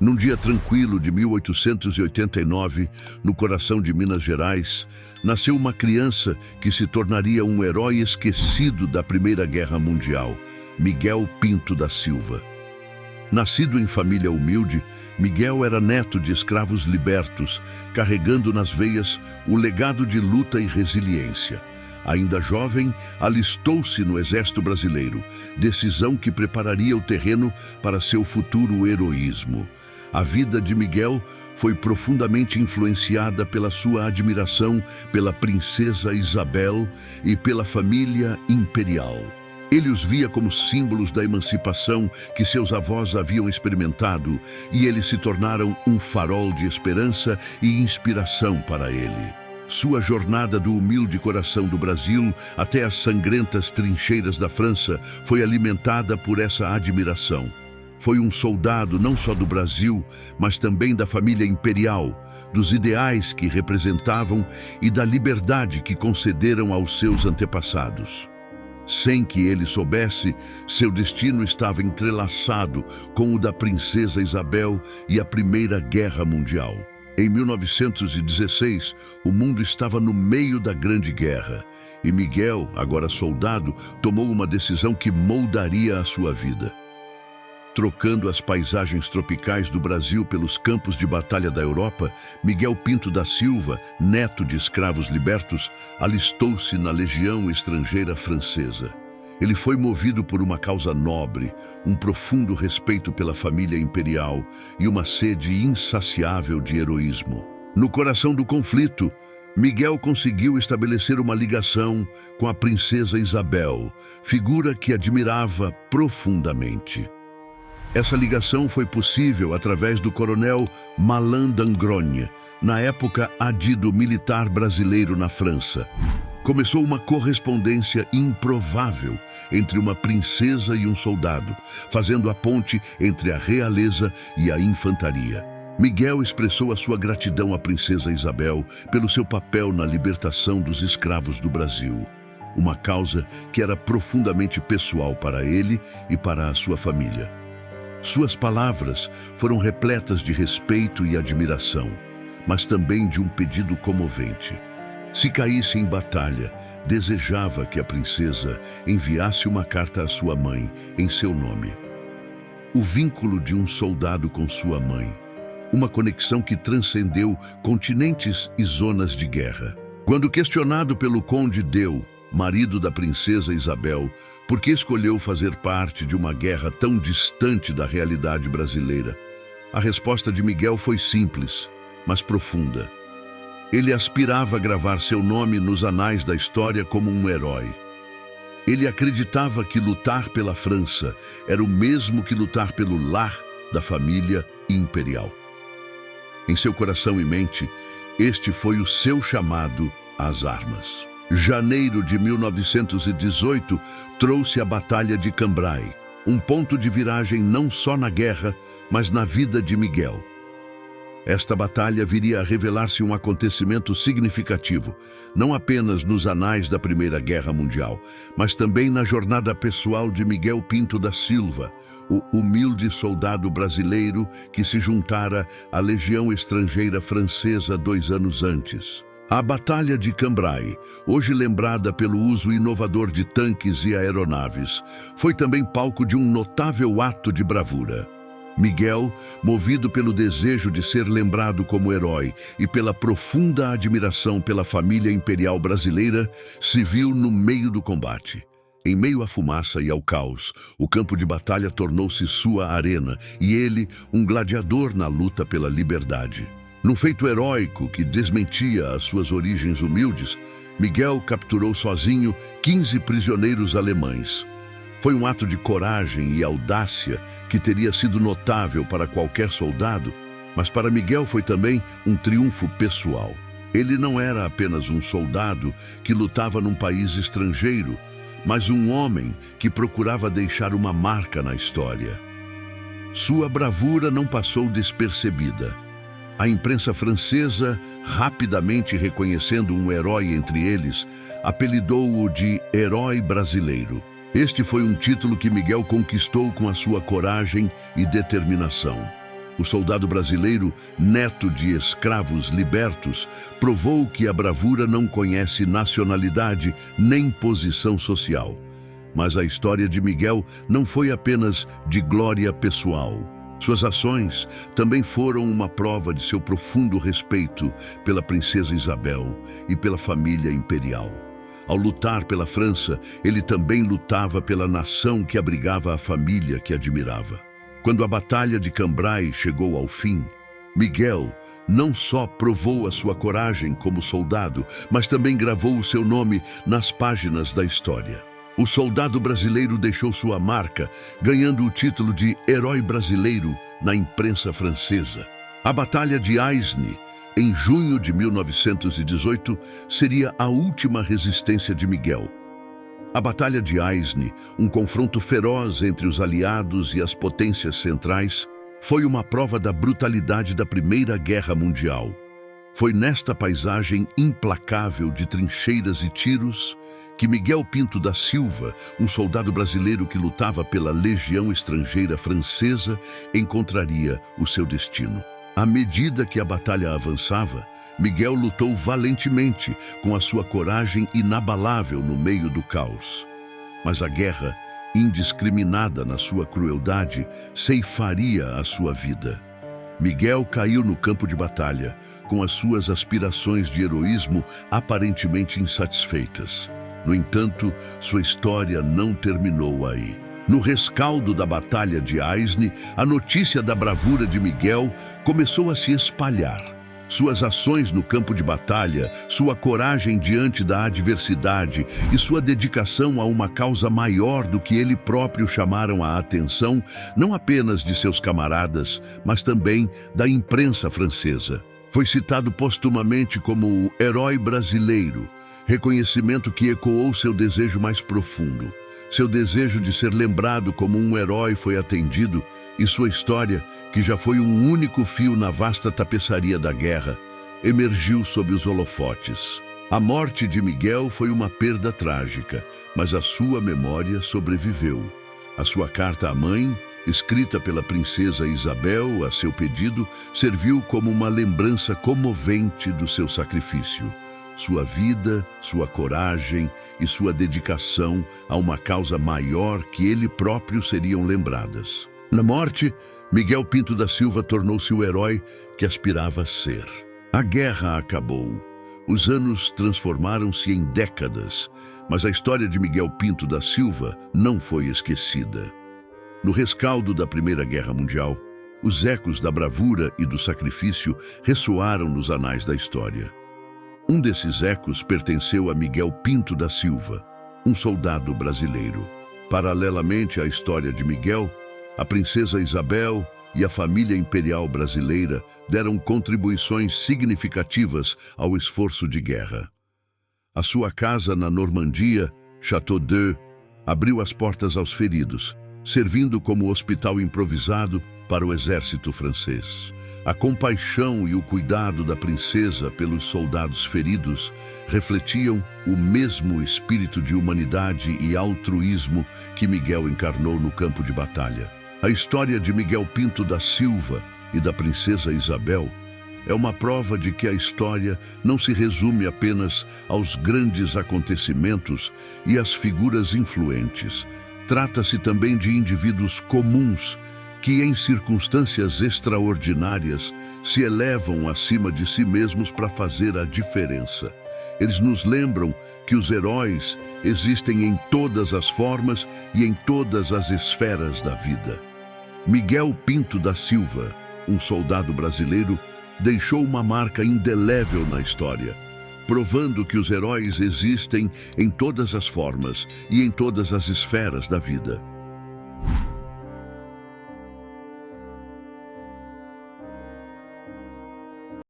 Num dia tranquilo de 1889, no coração de Minas Gerais, nasceu uma criança que se tornaria um herói esquecido da Primeira Guerra Mundial, Miguel Pinto da Silva. Nascido em família humilde, Miguel era neto de escravos libertos, carregando nas veias o legado de luta e resiliência. Ainda jovem, alistou-se no Exército Brasileiro, decisão que prepararia o terreno para seu futuro heroísmo. A vida de Miguel foi profundamente influenciada pela sua admiração pela princesa Isabel e pela família imperial. Ele os via como símbolos da emancipação que seus avós haviam experimentado, e eles se tornaram um farol de esperança e inspiração para ele. Sua jornada do humilde coração do Brasil até as sangrentas trincheiras da França foi alimentada por essa admiração. Foi um soldado não só do Brasil, mas também da família imperial, dos ideais que representavam e da liberdade que concederam aos seus antepassados. Sem que ele soubesse, seu destino estava entrelaçado com o da princesa Isabel e a Primeira Guerra Mundial. Em 1916, o mundo estava no meio da Grande Guerra, e Miguel, agora soldado, tomou uma decisão que moldaria a sua vida. Trocando as paisagens tropicais do Brasil pelos campos de batalha da Europa, Miguel Pinto da Silva, neto de escravos libertos, alistou-se na Legião Estrangeira Francesa. Ele foi movido por uma causa nobre, um profundo respeito pela família imperial e uma sede insaciável de heroísmo. No coração do conflito, Miguel conseguiu estabelecer uma ligação com a princesa Isabel, figura que admirava profundamente. Essa ligação foi possível através do coronel Malan d'Angrogne, na época adido militar brasileiro na França. Começou uma correspondência improvável entre uma princesa e um soldado, fazendo a ponte entre a realeza e a infantaria. Miguel expressou a sua gratidão à princesa Isabel pelo seu papel na libertação dos escravos do Brasil, uma causa que era profundamente pessoal para ele e para a sua família. Suas palavras foram repletas de respeito e admiração, mas também de um pedido comovente. Se caísse em batalha, desejava que a princesa enviasse uma carta à sua mãe em seu nome. O vínculo de um soldado com sua mãe, uma conexão que transcendeu continentes e zonas de guerra. Quando questionado pelo conde Deu, marido da princesa Isabel, por que escolheu fazer parte de uma guerra tão distante da realidade brasileira, a resposta de Miguel foi simples, mas profunda. Ele aspirava a gravar seu nome nos anais da história como um herói. Ele acreditava que lutar pela França era o mesmo que lutar pelo lar da família imperial. Em seu coração e mente, este foi o seu chamado às armas. Janeiro de 1918 trouxe a Batalha de Cambrai, um ponto de viragem não só na guerra, mas na vida de Miguel. Esta batalha viria a revelar-se um acontecimento significativo, não apenas nos anais da Primeira Guerra Mundial, mas também na jornada pessoal de Miguel Pinto da Silva, o humilde soldado brasileiro que se juntara à Legião Estrangeira Francesa 2 anos antes. A Batalha de Cambrai, hoje lembrada pelo uso inovador de tanques e aeronaves, foi também palco de um notável ato de bravura. Miguel, movido pelo desejo de ser lembrado como herói e pela profunda admiração pela família imperial brasileira, se viu no meio do combate. Em meio à fumaça e ao caos, o campo de batalha tornou-se sua arena e ele, um gladiador na luta pela liberdade. Num feito heróico que desmentia as suas origens humildes, Miguel capturou sozinho 15 prisioneiros alemães. Foi um ato de coragem e audácia que teria sido notável para qualquer soldado, mas para Miguel foi também um triunfo pessoal. Ele não era apenas um soldado que lutava num país estrangeiro, mas um homem que procurava deixar uma marca na história. Sua bravura não passou despercebida. A imprensa francesa, rapidamente reconhecendo um herói entre eles, apelidou-o de Herói Brasileiro. Este foi um título que Miguel conquistou com a sua coragem e determinação. O soldado brasileiro, neto de escravos libertos, provou que a bravura não conhece nacionalidade nem posição social. Mas a história de Miguel não foi apenas de glória pessoal. Suas ações também foram uma prova de seu profundo respeito pela princesa Isabel e pela família imperial. Ao lutar pela França, ele também lutava pela nação que abrigava a família que admirava. Quando a Batalha de Cambrai chegou ao fim, Miguel não só provou a sua coragem como soldado, mas também gravou o seu nome nas páginas da história. O soldado brasileiro deixou sua marca, ganhando o título de Herói Brasileiro na imprensa francesa. A Batalha de Aisne, em junho de 1918, seria a última resistência de Miguel. A Batalha de Aisne, um confronto feroz entre os aliados e as potências centrais, foi uma prova da brutalidade da Primeira Guerra Mundial. Foi nesta paisagem implacável de trincheiras e tiros que Miguel Pinto da Silva, um soldado brasileiro que lutava pela Legião Estrangeira Francesa, encontraria o seu destino. À medida que a batalha avançava, Miguel lutou valentemente, com a sua coragem inabalável no meio do caos. Mas a guerra, indiscriminada na sua crueldade, ceifaria a sua vida. Miguel caiu no campo de batalha, com as suas aspirações de heroísmo aparentemente insatisfeitas. No entanto, sua história não terminou aí. No rescaldo da Batalha de Aisne, a notícia da bravura de Miguel começou a se espalhar. Suas ações no campo de batalha, sua coragem diante da adversidade e sua dedicação a uma causa maior do que ele próprio chamaram a atenção, não apenas de seus camaradas, mas também da imprensa francesa. Foi citado postumamente como o Herói Brasileiro, reconhecimento que ecoou seu desejo mais profundo. Seu desejo de ser lembrado como um herói foi atendido e sua história, que já foi um único fio na vasta tapeçaria da guerra, emergiu sob os holofotes. A morte de Miguel foi uma perda trágica, mas a sua memória sobreviveu. A sua carta à mãe, escrita pela princesa Isabel a seu pedido, serviu como uma lembrança comovente do seu sacrifício. Sua vida, sua coragem e sua dedicação a uma causa maior que ele próprio seriam lembradas. Na morte, Miguel Pinto da Silva tornou-se o herói que aspirava a ser. A guerra acabou. Os anos transformaram-se em décadas, mas a história de Miguel Pinto da Silva não foi esquecida. No rescaldo da Primeira Guerra Mundial, os ecos da bravura e do sacrifício ressoaram nos anais da história. Um desses ecos pertenceu a Miguel Pinto da Silva, um soldado brasileiro. Paralelamente à história de Miguel, a princesa Isabel e a família imperial brasileira deram contribuições significativas ao esforço de guerra. A sua casa na Normandia, Château-d'Œx, abriu as portas aos feridos, servindo como hospital improvisado para o exército francês. A compaixão e o cuidado da princesa pelos soldados feridos refletiam o mesmo espírito de humanidade e altruísmo que Miguel encarnou no campo de batalha. A história de Miguel Pinto da Silva e da princesa Isabel é uma prova de que a história não se resume apenas aos grandes acontecimentos e às figuras influentes. Trata-se também de indivíduos comuns que, em circunstâncias extraordinárias, se elevam acima de si mesmos para fazer a diferença. Eles nos lembram que os heróis existem em todas as formas e em todas as esferas da vida. Miguel Pinto da Silva, um soldado brasileiro, deixou uma marca indelével na história, provando que os heróis existem em todas as formas e em todas as esferas da vida.